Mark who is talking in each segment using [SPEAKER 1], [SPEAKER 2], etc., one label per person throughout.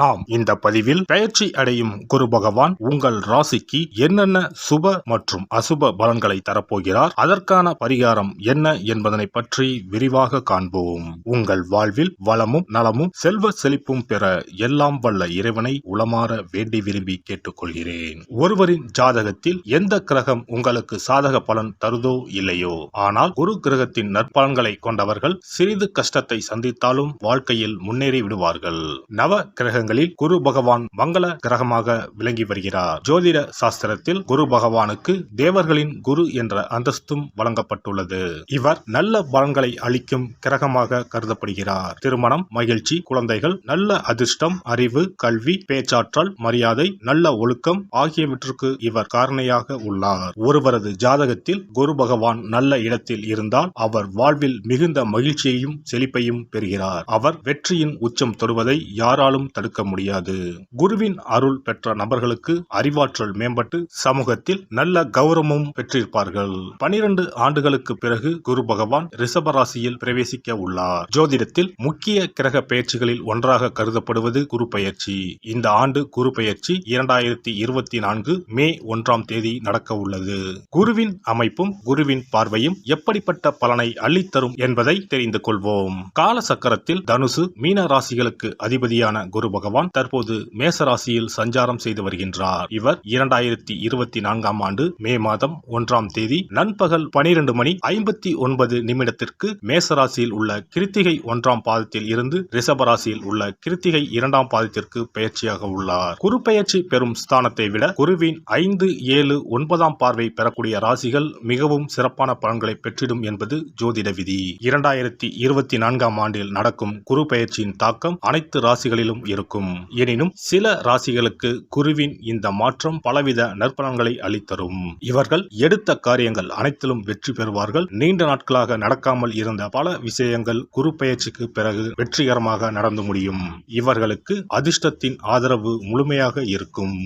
[SPEAKER 1] நாம் இந்த பதிவில் பெயர்ச்சி அடையும் குரு பகவான் உங்கள் ராசிக்கு என்னென்ன சுப மற்றும் அசுப பலன்களை தரப்போகிறார், அதற்கான பரிகாரம் என்ன என்பதனை பற்றி விரிவாக காண்போம். உங்கள் வாழ்வில் வளமும் நலமும் செல்வ செழிப்பும் பெற எல்லாம் வல்ல இறைவனை உளமாற வேண்டி விரும்பி கேட்டுக்கொள்கிறேன். ஒருவரின் ஜாதகத்தில் எந்த கிரகம் உங்களுக்கு சாதக பலன் தருதோ இல்லையோ, ஆனால் குரு கிரகத்தின் நற்பலன்களை கொண்டவர்கள் சிறிது கஷ்டத்தை சந்தித்தாலும் வாழ்க்கையில் முன்னேறி விடுவார்கள். நவ கிரகங்களில் குரு பகவான் மங்கள கிரகமாக விளங்கி வருகிறார். ஜோதிட சாஸ்திரத்தில் குரு பகவானுக்கு தேவர்களின் குரு என்ற அந்தஸ்தும் வழங்கப்பட்டுள்ளது. இவர் நல்ல பலன்களை அளிக்கும் கிரகமாக கருதப்படுகிறார். திருமணம், மகிழ்ச்சி, குழந்தைகள், நல்ல அதிர்ஷ்டம், அறிவு, கல்வி, பேச்சாற்றல், மரியாதை, நல்ல ஒழுக்கம் ஆகியவற்றுக்கு இவர் காரணியாக உள்ளார். ஒருவரது ஜாதகத்தில் குரு பகவான் நல்ல இடத்தில் இருந்தால் அவர் வாழ்வில் மிகுந்த மகிழ்ச்சியையும் செழிப்பையும் பெறுகிறார். அவர் வெற்றியின் உச்சம் தொடுவதை யாராலும் தடுக்க முடியாது. குருவின் அருள் பெற்ற நபர்களுக்கு அறிவாற்றல் மேம்பட்டு சமூகத்தில் நல்ல கௌரவமும் பெற்றிருப்பார்கள். 12 ஆண்டுகளுக்கு பிறகு குரு பகவான் ரிஷப ராசியில் பிரவேசிக்க உள்ளார். ஜோதிடத்தில் முக்கிய கிரக பெயர்ச்சிகளில் ஒன்றாக கருதப்படுவது குரு பெயர்ச்சி. இந்த ஆண்டு குரு பெயர்ச்சி 2024 மே 1ஆம் தேதி நடக்க உள்ளது. குருவின் அமைப்பும் குருவின் பார்வையும் எப்படிப்பட்ட பலனை அள்ளித்தரும் என்பதை தெரிந்து கொள்வோம். கால சக்கரத்தில் தனுசு, மீன ராசிகளுக்கு அதிபதியான குரு பகவான் தற்போது மேச ராசியில் சஞ்சாரம் செய்து வருகின்றார். இவர் 2024ஆம் ஆண்டு மே மாதம் 1ஆம் தேதி நண்பகல் 12:59 மேச ராசியில் உள்ள கிருத்திகை 1ஆம் பாதத்தில் இருந்து ரிஷப ராசியில் உள்ள கிருத்திகை 2ஆம் பாதத்திற்கு பெயர்ச்சியாக உள்ளார். குரு பெயர்ச்சி பெறும் ஸ்தானத்தை விட குருவின் 5, 7, 9ஆம் பார்வை பெறக்கூடிய ராசிகள் மிகவும் சிறப்பான பலன்களை பெற்றிடும் என்பது ஜோதிட விதி. 2024ஆம் ஆண்டில் நடக்கும் குரு பெயர்ச்சியின் தாக்கம் அனைத்து ராசிகளிலும் இருக்கும். எனினும் சில ராசிகளுக்கு குருவின் இந்த மாற்றம் பலவித நற்பலன்களை அளித்தரும். இவர்கள் எடுத்த காரியங்கள் அனைத்திலும் வெற்றி பெறுவார்கள். நீண்ட நாட்களாக நடக்காமல் இருந்த பல விஷயங்கள் குரு பெயர்ச்சிக்கு பிறகு வெற்றிகரமாக நடந்து முடியும். இவர்களுக்கு அதிர்ஷ்டத்தின் ஆதரவு முழுமையாக இருக்கும்.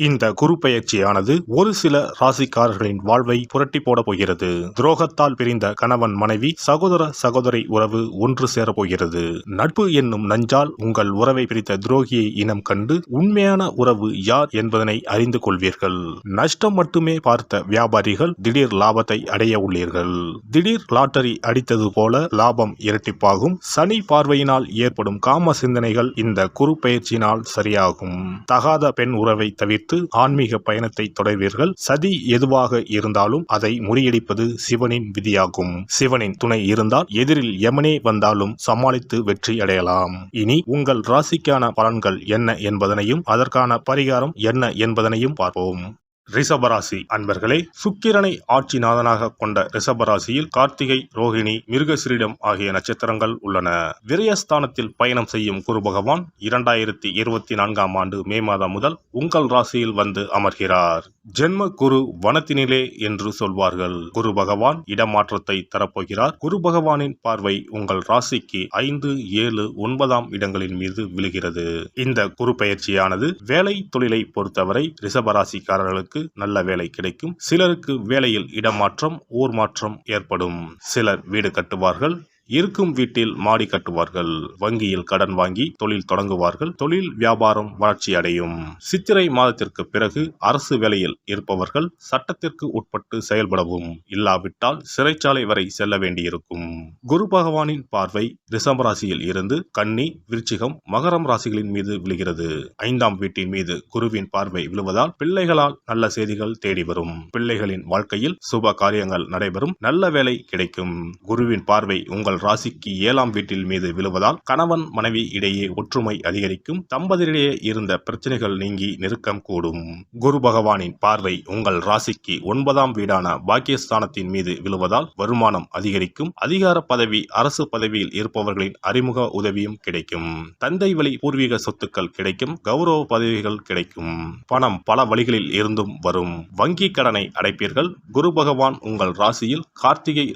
[SPEAKER 1] இந்த குரு பெயர்ச்சியானது ஒரு சில ராசிக்காரர்களின் வாழ்வை புரட்டி போட போகிறது. துரோகத்தால் பிரிந்த கணவன் மனைவி, சகோதர சகோதரி உறவு ஒன்று சேரப் போகிறது. நட்பு என்னும் நஞ்சால் உங்கள் உறவை பிரித்த துரோகியை இனம் கண்டு உண்மையான உறவு யார் என்பதனை அறிந்து கொள்வீர்கள். நஷ்டம் மட்டுமே பார்த்த வியாபாரிகள் திடீர் லாபத்தை அடைய உள்ளீர்கள். திடீர் லாட்டரி அடித்தது போல லாபம் இரட்டிப்பாகும். சனி பார்வையினால் ஏற்படும் காம சிந்தனைகள் இந்த குரு பெயர்ச்சியினால் சரியாகும். தகாத பெண் உறவை தவிர்த்து ஆன்மீக பயணத்தை தொடர்வீர்கள். சதி எதுவாக இருந்தாலும் அதை முறியடிப்பது சிவனின் விதியாகும். சிவனின் துணை இருந்தால் எதிரில் யமனே வந்தாலும் சமாளித்து வெற்றி அடையலாம். இனி உங்கள் ராசிக்கான பலன்கள் என்ன என்பதனையும் அதற்கான பரிகாரம் என்ன என்பதனையும் பார்ப்போம். ரிஷபராசி அன்பர்களே, சுக்கிரனை ஆட்சிநாதனாக கொண்ட ரிஷபராசியில் கார்த்திகை, ரோகிணி, மிருகசிரீடம் ஆகிய நட்சத்திரங்கள் உள்ளன. விரயஸ்தானத்தில் பயணம் செய்யும் குரு பகவான் 2024ஆம் ஆண்டு மே மாதம் முதல் உங்கள் ராசியில் வந்து அமர்கிறார். ஜென்ம குரு வனத்தினிலே என்று சொல்வார்கள். குரு பகவான் இடமாற்றத்தை தரப்போகிறார். குரு பகவானின் பார்வை உங்கள் ராசிக்கு 5, 7, 9ஆம் இடங்களின் மீது விழுகிறது. இந்த குரு பெயர்ச்சியானது வேலை தொழிலை பொறுத்தவரை ரிஷபராசிக்காரர்களுக்கு நல்ல வேலை கிடைக்கும். சிலருக்கு வேலையில் இடமாற்றம், ஊர் மாற்றம் ஏற்படும். சிலர் வீடு கட்டுவார்கள். இருக்கும் வீட்டில் மாடி கட்டுவார்கள். வங்கியில் கடன் வாங்கி தொழில் தொடங்குவார்கள். தொழில் வியாபாரம் வளர்ச்சி அடையும். சித்திரை மாதத்திற்கு பிறகு அரசு வேலையில் இருப்பவர்கள் சட்டத்திற்கு உட்பட்டு செயல்படவும், இல்லாவிட்டால் சிறைச்சாலை வரை செல்ல வேண்டியிருக்கும். குரு பகவானின் பார்வை ரிஷப ராசியில் இருந்து கன்னி, விருச்சிகம், மகரம் ராசிகளின் மீது விழுகிறது. 5ஆம் வீட்டின் மீது குருவின் பார்வை விழுவதால் பிள்ளைகளால் நல்ல செய்திகள் தேடி வரும். பிள்ளைகளின் வாழ்க்கையில் சுப காரியங்கள் நடைபெறும். நல்ல வேலை கிடைக்கும். குருவின் பார்வை உங்கள் ராசிக்கு 7ஆம் வீட்டில் மீது விழுவதால் கணவன் மனைவி இடையே ஒற்றுமை அதிகரிக்கும். தம்பதியிடையே இருந்த பிரச்சனைகள் நீங்கி நெருக்கம் கூடும். குரு பகவானின் பார்வை உங்கள் ராசிக்கு 9ஆம் வீடான பாக்கியஸ்தானத்தின் மீது விழுவதால் வருமானம் அதிகரிக்கும். அதிகார பதவி, அரசு பதவியில் இருப்பவர்களின் அறிமுக உதவியும் கிடைக்கும். தந்தை வழி பூர்வீக சொத்துக்கள் கிடைக்கும். கௌரவ பதவிகள் கிடைக்கும். பணம் பல வழிகளில் இருந்தும் வரும். வங்கி கடனை அடைப்பீர்கள். குரு பகவான் உங்கள் ராசியில் கார்த்திகை,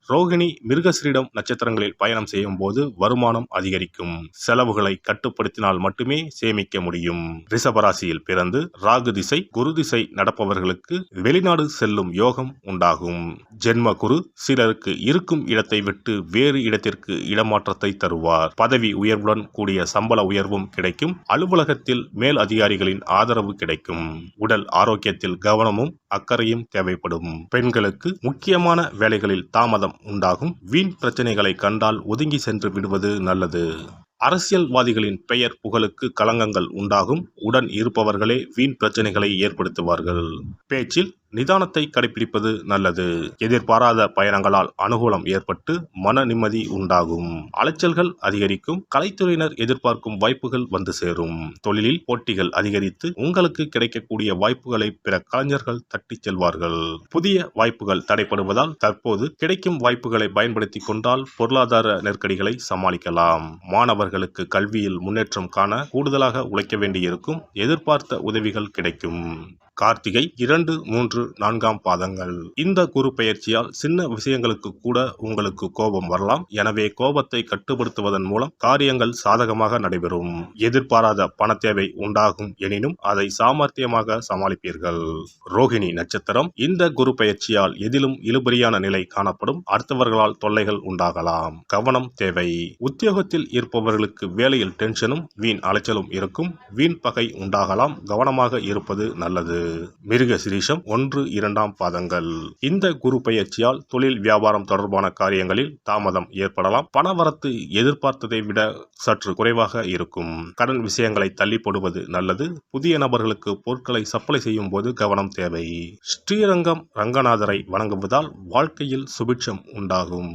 [SPEAKER 1] ரோகிணி, மிருகசிரீடம் நட்சத்திரங்களில் பயணம் செய்யும் போது வருமானம் அதிகரிக்கும். செலவுகளை கட்டுப்படுத்தினால் மட்டுமே சேமிக்க முடியும். ரிஷபராசியில் பிறந்து ராகு திசை, குரு திசை நடப்பவர்களுக்கு வெளிநாடு செல்லும் யோகம் உண்டாகும். ஜென்ம குரு சிலருக்கு இருக்கும் இடத்தை விட்டு வேறு இடத்திற்கு இடமாற்றத்தை தருவார். பதவி உயர்வுடன் கூடிய சம்பள உயர்வும் கிடைக்கும். அலுவலகத்தில் மேல் அதிகாரிகளின் ஆதரவு கிடைக்கும். உடல் ஆரோக்கியத்தில் கவனமும் அக்கறையும் தேவைப்படும். பெண்களுக்கு முக்கியமான வேலைகளில் தாமதம் உண்டாகும். வீண் பிரச்சனைகளை கண்டால் ஒதுங்கி சென்று விடுவது நல்லது. அரசியல்வாதிகளின் பெயர் புகழுக்கு களங்கங்கள் உண்டாகும். உடன் இருப்பவர்களே வீண் பிரச்சனைகளை ஏற்படுத்துவார்கள். பேச்சில் நிதானத்தை கடைபிடிப்பது நல்லது. எதிர்பாராத பயணங்களால் அனுகூலம் ஏற்பட்டு மன நிம்மதி உண்டாகும். அலைச்சல்கள் அதிகரிக்கும். கலைத்துறையினர் எதிர்பார்க்கும் வாய்ப்புகள் வந்து சேரும். தொழிலில் போட்டிகள் அதிகரித்து உங்களுக்கு கிடைக்கக்கூடிய வாய்ப்புகளை பிற கலைஞர்கள் தட்டி செல்வார்கள். புதிய வாய்ப்புகள் தடைப்படுவதால் தற்போது கிடைக்கும் வாய்ப்புகளை பயன்படுத்திக் கொண்டால் பொருளாதார நெருக்கடிகளை சமாளிக்கலாம். மாணவர்களுக்கு கல்வியில் முன்னேற்றம் காண கூடுதலாக உழைக்க வேண்டியிருக்கும். எதிர்பார்த்த உதவிகள் கிடைக்கும். கார்த்திகை 2, 3, 4ஆம் பாதங்கள். இந்த குரு பெயர்ச்சியால் சின்ன விஷயங்களுக்கு கூட உங்களுக்கு கோபம் வரலாம். எனவே கோபத்தை கட்டுப்படுத்துவதன் மூலம் காரியங்கள் சாதகமாக நடைபெறும். எதிர்பாராத பண தேவை உண்டாகும் எனினும் அதை சாமர்த்தியமாக சமாளிப்பீர்கள். ரோகிணி நட்சத்திரம். இந்த குரு பெயர்ச்சியால் எதிலும் இழுபறியான நிலை காணப்படும். அடுத்தவர்களால் தொல்லைகள் உண்டாகலாம். கவனம் தேவை. உத்தியோகத்தில் இருப்பவர்களுக்கு வேலையில் டென்ஷனும் வீண் அலைச்சலும் இருக்கும். வீண் பகை உண்டாகலாம். கவனமாக இருப்பது நல்லது. மிருக சிரீஷம் 1, 2ஆம் பாதங்கள். இந்த குரு பெயர்ச்சியால் தொழில் வியாபாரம் தொடர்பான காரியங்களில் தாமதம் ஏற்படலாம். பணவரத்து எதிர்பார்த்ததை விட சற்று குறைவாக இருக்கும். கடன் விஷயங்களை தள்ளி போடுவது நல்லது. புதிய நபர்களுக்கு பொருட்களை சப்ளை செய்யும் போது கவனம் தேவை. ஸ்ரீரங்கம் ரங்கநாதரை வணங்குவதால் வாழ்க்கையில் சுபிட்சம் உண்டாகும்.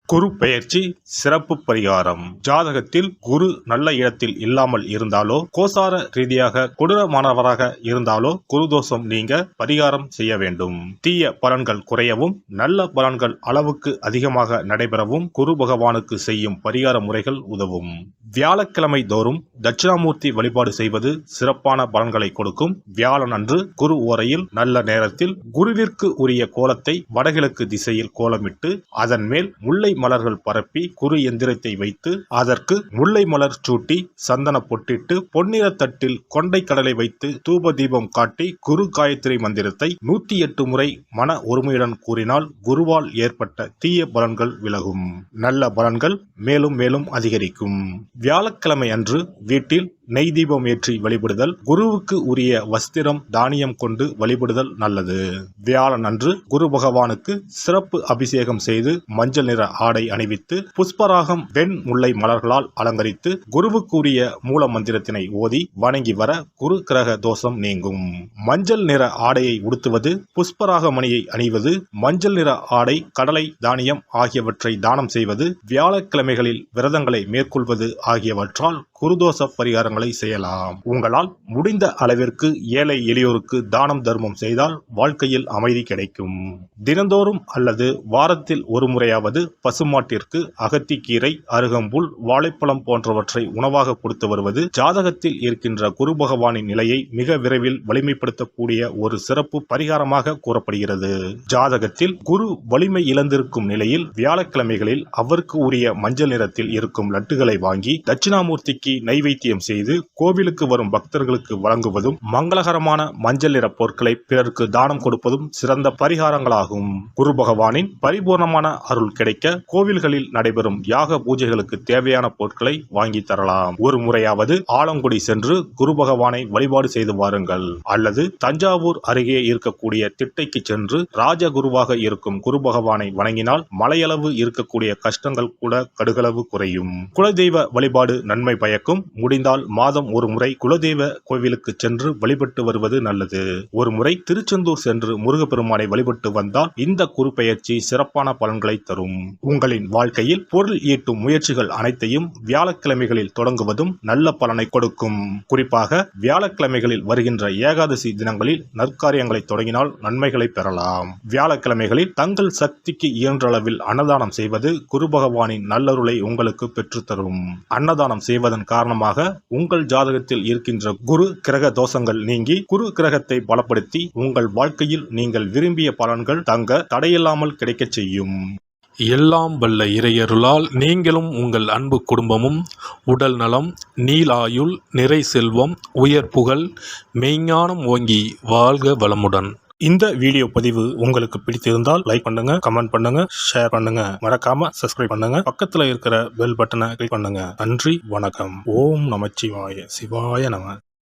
[SPEAKER 1] குரு பெயர்ச்சி சிறப்பு பரிகாரம். ஜாதகத்தில் குரு நல்ல இடத்தில் இல்லாமல் இருந்தாலோ கோசார ரீதியாக கொடூரமானவராக இருந்தாலோ குரு தோஷம் நீங்க பரிகாரம் செய்ய வேண்டும். தீய பலன்கள் குறையவும் நல்ல பலன்கள் அளவுக்கு அதிகமாக நடைபெறவும் குரு பகவானுக்கு செய்யும் பரிகார முறைகள் உதவும். வியாழக்கிழமை தோறும் தட்சிணாமூர்த்தி வழிபாடு செய்வது சிறப்பான பலன்களை கொடுக்கும். வியாழன் அன்று குரு ஓரையில் நல்ல நேரத்தில் குருவிற்கு உரிய கோலத்தை வடகிழக்கு திசையில் கோலமிட்டு அதன் மேல் முல்லை மலர்கள் பரப்பி குரு எந்திரத்தை வைத்து அதற்கு முல்லை மலர் சூட்டி சந்தன பொட்டிட்டு பொன்னிற தட்டில் கொண்டை கடலை வைத்து தூப தீபம் காட்டி குரு காயத்ரி மந்திரத்தை 108 முறை மன ஒருமையுடன் கூறினால் குருவால் ஏற்பட்ட தீய பலன்கள் விலகும். நல்ல பலன்கள் மேலும் மேலும் அதிகரிக்கும். வியாழக்கிழமை அன்று வீட்டில் நெய் தீபம் ஏற்றி வழிபடுதல். குருவுக்கு உரிய வஸ்திரம் தானியம் கொண்டு வழிபடுதல் நல்லது. வியாழன் அன்று குரு பகவானுக்கு சிறப்பு அபிஷேகம் செய்து மஞ்சள் நிற ஆடை அணிவித்து புஷ்பராகம் வெண் முல்லை மலர்களால் அலங்கரித்து குருவுக்கு உரிய மூல மந்திரத்தினை ஓதி வணங்கி வர குரு கிரக தோஷம் நீங்கும். மஞ்சள் நிற ஆடையை உடுத்துவது, புஷ்பராக மணியை அணிவது, மஞ்சள் நிற ஆடை, கடலை, தானியம் ஆகியவற்றை தானம் செய்வது, வியாழக்கிழமைகளில் விரதங்களை மேற்கொள்வது ஆகியவற்றால் குருதோஷ பரிகாரங்களை செய்யலாம். உங்களால் முடிந்த அளவிற்கு ஏழை எளியோருக்கு தானம் தர்மம் செய்தால் வாழ்க்கையில் அமைதி கிடைக்கும். தினந்தோறும் அல்லது வாரத்தில் ஒரு முறையாவது பசுமாட்டிற்கு அகத்திக்கீரை, அருகம்புல், வாழைப்பழம் போன்றவற்றை உணவாக கொடுத்து வருவது ஜாதகத்தில் இருக்கின்ற குரு பகவானின் நிலையை மிக விரைவில் வலிமைப்படுத்தக்கூடிய ஒரு சிறப்பு பரிகாரமாக கூறப்படுகிறது. ஜாதகத்தில் குரு வலிமை இழந்திருக்கும் நிலையில் வியாழக்கிழமைகளில் அவருக்கு உரிய மஞ்சள் நிறத்தில் இருக்கும் லட்டுகளை வாங்கி தட்சிணாமூர்த்திக்கு நைவேத்தியம் செய்து கோவிலுக்கு வரும் பக்தர்களுக்கு வழங்குவதும் மங்களகரமான மஞ்சள் நிற பொருட்களை பிறருக்கு தானம் கொடுப்பதும் சிறந்த பரிகாரங்களாகும். குரு பகவானின் பரிபூர்ணமான அருள் கிடைக்க கோவில்களில் நடைபெறும் யாக பூஜைகளுக்கு தேவையான பொருட்களை வாங்கி தரலாம். ஒரு முறையாவது ஆலங்குடி சென்று குரு பகவானை வழிபாடு செய்து வாருங்கள். அல்லது தஞ்சாவூர் அருகே இருக்கக்கூடிய திட்டைக்கு சென்று ராஜகுருவாக இருக்கும் குரு பகவானை வணங்கினால் மலையளவு இருக்கக்கூடிய கஷ்டங்கள் கூட கடுகளவு குறையும். குலதெய்வ வழிபாடு நன்மை பயக்கும். முடிந்தால் மாதம் ஒரு முறை குலதெய்வ கோவிலுக்கு சென்று வழிபட்டு வருவது நல்லது. ஒரு முறை திருச்செந்தூர் சென்று முருகப்பெருமானை வழிபட்டு வந்தால் இந்த குரு பெயர்ச்சி சிறப்பான பலன்களை தரும். உங்களின் வாழ்க்கையில் பொருள் ஈட்டும் முயற்சிகள் அனைத்தையும் வியாழக்கிழமைகளில் தொடங்குவதும் நல்ல பலனை கொடுக்கும். குறிப்பாக வியாழக்கிழமைகளில் வருகின்ற ஏகாதசி தினங்களில் நற்காரியங்களை தொடங்கினால் நன்மைகளை பெறலாம். வியாழக்கிழமைகளில் தங்கள் சக்திக்கு இயன்றளவில் அன்னதானம் செய்வது குரு பகவானின் நல்லருளை உங்களுக்கு பெற்றுத்தரும். அன்னதானம் செய்வதன் காரணமாக உங்கள் ஜாதகத்தில் இருக்கின்ற குரு கிரக தோஷங்கள் நீங்கி குரு கிரகத்தை பலப்படுத்தி உங்கள் வாழ்க்கையில் நீங்கள் விரும்பிய பலன்கள் தங்க தடையில்லாமல் கிடைக்கச் செய்யும்.
[SPEAKER 2] எல்லாம் வல்ல இறையருளால் நீங்களும் உங்கள் அன்பு குடும்பமும் உடல் நலம், நீலாயுள், நிறை செல்வம், உயர் புகழ், மெய்ஞானம் ஓங்கி வாழ்க வளமுடன்.
[SPEAKER 1] இந்த வீடியோ பதிவு உங்களுக்கு பிடித்திருந்தால் லைக் பண்ணுங்க, கமெண்ட் பண்ணுங்க, ஷேர் பண்ணுங்க, மறக்காம சப்ஸ்கிரைப் பண்ணுங்க, பக்கத்துல இருக்கிற பெல் பட்டனை கிளிக் பண்ணுங்க. நன்றி, வணக்கம். ஓம் நமச்சிவாய, சிவாய நம.